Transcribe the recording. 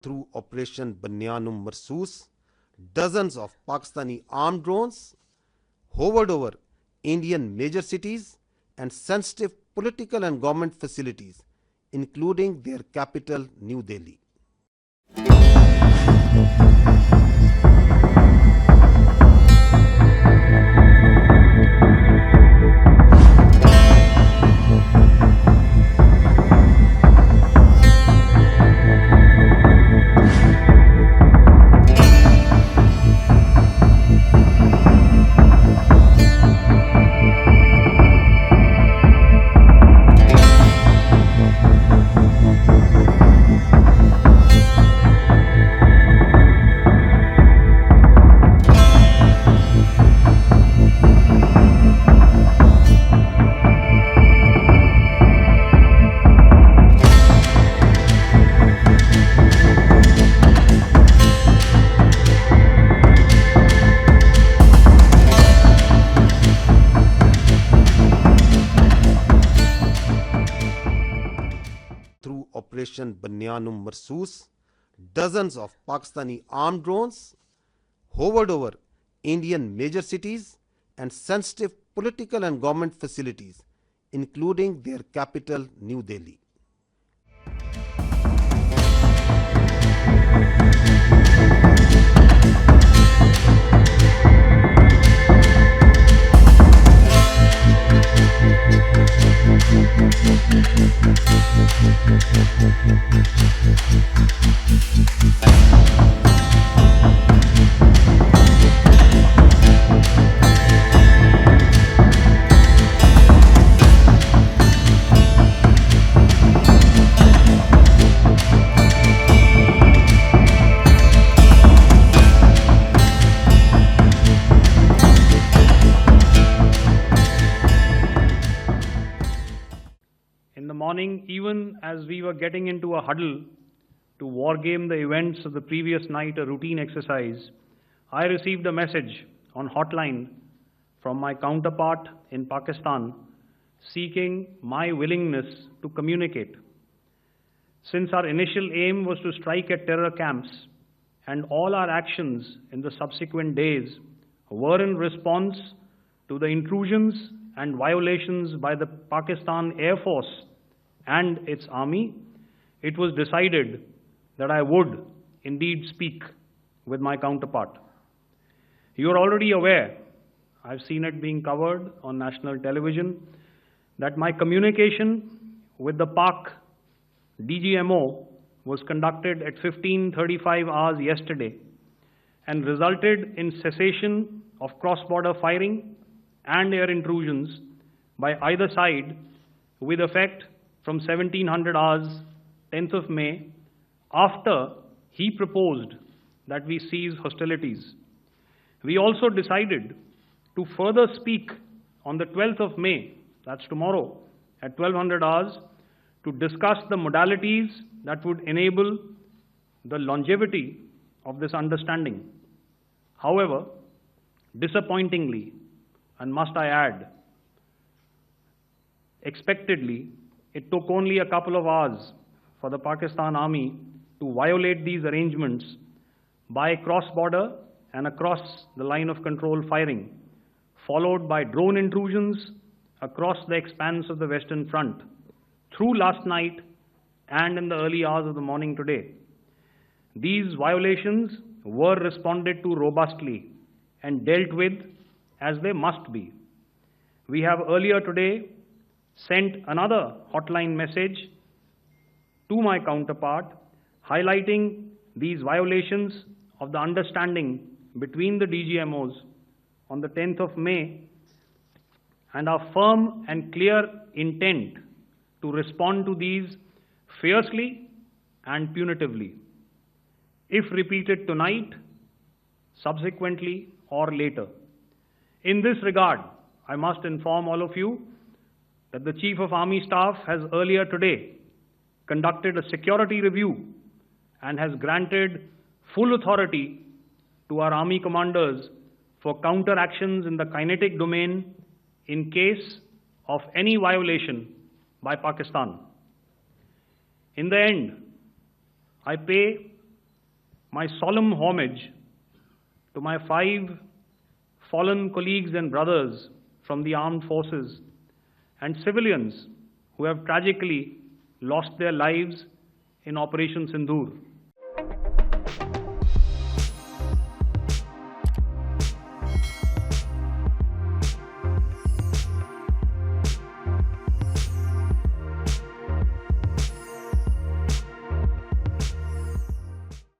Through Operation Banyanum Marsoos, dozens of Pakistani armed drones hovered over Indian major cities and sensitive political and government facilities, including their capital, New Delhi. Through Operation Banyanum Marsoos, dozens of Pakistani armed drones hovered over Indian major cities and sensitive political and government facilities, including their capital, New Delhi. In the morning, even as we were getting into a huddle to wargame the events of the previous night, a routine exercise, I received a message on hotline from my counterpart in Pakistan seeking my willingness to communicate. Since our initial aim was to strike at terror camps, and all our actions in the subsequent days were in response to the intrusions and violations by the Pakistan Air Force and its army, it was decided that I would indeed speak with my counterpart. You are already aware, I've seen it being covered on national television, that my communication with the Pak DGMO was conducted at 15:35 hours yesterday and resulted in cessation of cross-border firing and air intrusions by either side with effect from 1700 hours, 10th of May, after he proposed that we cease hostilities. We also decided to further speak on the 12th of May, that's tomorrow, at 1200 hours, to discuss the modalities that would enable the longevity of this understanding. However, disappointingly, and must I add, expectedly, it took only a couple of hours for the Pakistan Army to violate these arrangements by cross-border and across the line of control firing, followed by drone intrusions across the expanse of the Western Front through last night and in the early hours of the morning today. These violations were responded to robustly and dealt with as they must be. We have earlier today sent another hotline message to my counterpart highlighting these violations of the understanding between the DGMOs on the 10th of May and our firm and clear intent to respond to these fiercely and punitively, if repeated tonight, subsequently, or later. In this regard, I must inform all of you that the Chief of Army Staff has earlier today conducted a security review and has granted full authority to our Army commanders for counter-actions in the kinetic domain in case of any violation by Pakistan. In the end, I pay my solemn homage to my 5 fallen colleagues and brothers from the armed forces and civilians who have tragically lost their lives in Operation Sindoor.